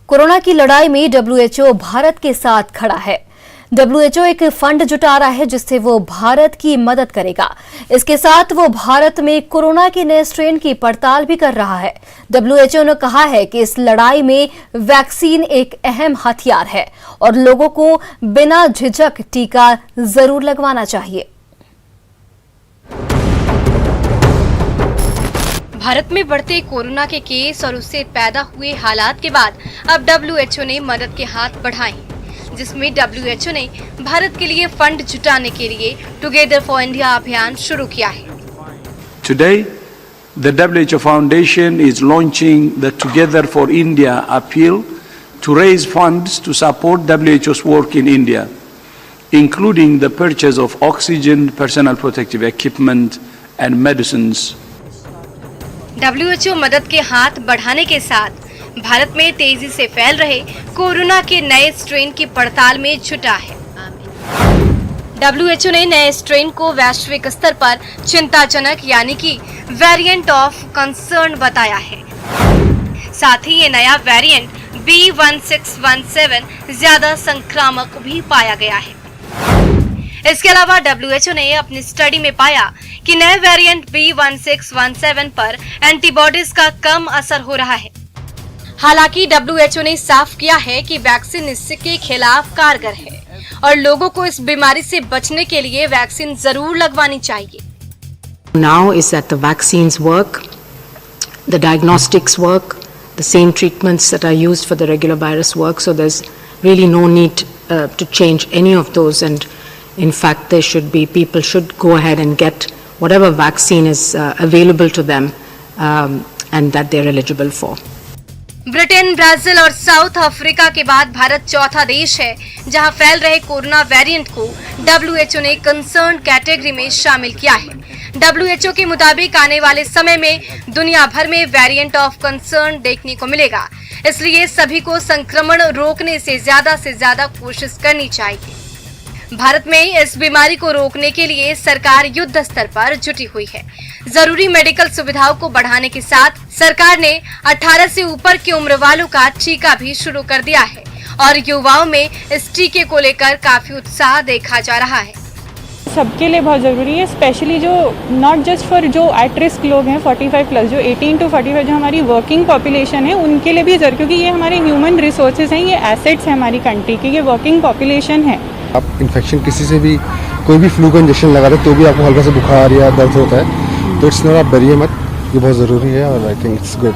Corona की लड़ाई में WHO भारत के साथ खड़ा है। WHO एक फंड जुटा रहा है जिससे वो भारत की मदद करेगा। इसके साथ वो भारत में कोरोना के नए स्ट्रेन की पड़ताल भी कर रहा है। WHO ने कहा है कि इस लड़ाई में वैक्सीन एक अहम हथियार है और लोगों को बिना झिझक टीका जरूर लगवाना चाहिए। भारत में बढ़ते कोरोना के केस और उससे पैदा हुए हालात के बाद अब WHO ने मदद के हाथ बढ़ाए, जिसमें WHO ने भारत के लिए फंड जुटाने के लिए टुगेदर फॉर इंडिया अभियान शुरू किया है। Today, the WHO Foundation is launching the Together for India appeal to raise funds to support WHO's work in India, including the purchase of oxygen, personal protective equipment and medicines. WHO मदद के हाथ बढ़ाने के साथ भारत में तेजी से फैल रहे कोरोना के नए स्ट्रेन की पड़ताल में जुटा है। WHO ने नए स्ट्रेन को वैश्विक स्तर पर चिंताजनक यानी कि वेरिएंट ऑफ कंसर्न बताया है। साथ ही ये नया वेरिएंट B1617 ज्यादा संक्रामक भी पाया गया है। इसके अलावा WHO ने अपनी स्टडी में पाया कि नए वेरिएंट B1617 पर एंटीबॉडीज का कम असर हो रहा है। हालांकि WHO ने साफ किया है कि वैक्सीन इसके खिलाफ कारगर है और लोगों को इस बीमारी से बचने के लिए वैक्सीन जरूर लगवानी चाहिए। Now is that the vaccines work, the diagnostics work, the same treatments that are used for the regular virus work, so there's really no need to change any of those, and in fact there should be, people should go ahead and get whatever vaccine is available to them and that they're eligible for. Britain, Brazil और south Africa के बाद भारत चौथा देश है जहां फैल रहे corona variant को WHO ने कंसर्न कैटेगरी में शामिल किया है। WHO के मुताबिक आने वाले समय में दुनिया भर में वेरिएंट ऑफ कंसर्न देखने को मिलेगा, इसलिए सभी को संक्रमण रोकने से ज्यादा कोशिश करनी चाहिए। भारत में इस बीमारी को रोकने के लिए सरकार युद्ध स्तर पर जुटी हुई है। जरूरी मेडिकल सुविधाओं को बढ़ाने के साथ सरकार ने 18 से ऊपर की उम्र वालों का टीका भी शुरू कर दिया है और युवाओं में इस टीके को लेकर काफी उत्साह देखा जा रहा है। सबके लिए बहुत ज़रूरी है, स्पेशली जो नॉट जस्ट फॉर जो एट रिस्क लोग हैं 45 प्लस, जो 18 to 45 जो हमारी वर्किंग पॉपुलेशन है उनके लिए भी ज़रूरी, क्योंकि ये हमारे ह्यूमन रिसोर्सेज हैं, ये एसेट्स हैं हमारी कंट्री की, ये वर्किंग पॉपुलेशन है। आप इन्फेक्शन किसी से भी कोई भी फ्लू का इंजेक्शन लगा रहे तो भी आपको हल्का सा बुखार या दर्द होता है, तो इट्स नॉट, आप डरिए मत, ये बहुत ज़रूरी है और आई थिंक इट्स गुड।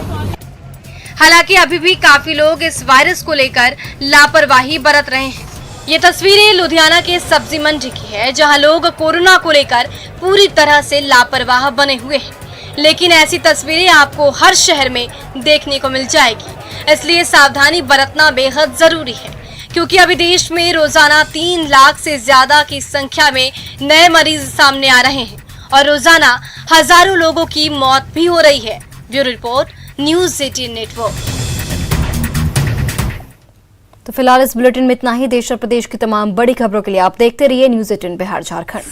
हालांकि अभी भी काफी लोग इस वायरस को लेकर लापरवाही बरत रहे हैं। ये तस्वीरें लुधियाना के सब्जी मंडी की है, जहां लोग कोरोना को लेकर पूरी तरह से लापरवाह बने हुए हैं। लेकिन ऐसी तस्वीरें आपको हर शहर में देखने को मिल जाएगी, इसलिए सावधानी बरतना बेहद जरूरी है, क्योंकि अभी देश में रोजाना 3 लाख से ज्यादा की संख्या में नए मरीज सामने आ रहे हैं और रोजाना हजारों लोगों की मौत भी हो रही है। Bureau report, news 18 network. तो फिलहाल इस बुलेटिन में इतना ही। देश और प्रदेश की तमाम बड़ी खबरों के लिए आप देखते रहिए न्यूज़ 18 बिहार झारखंड।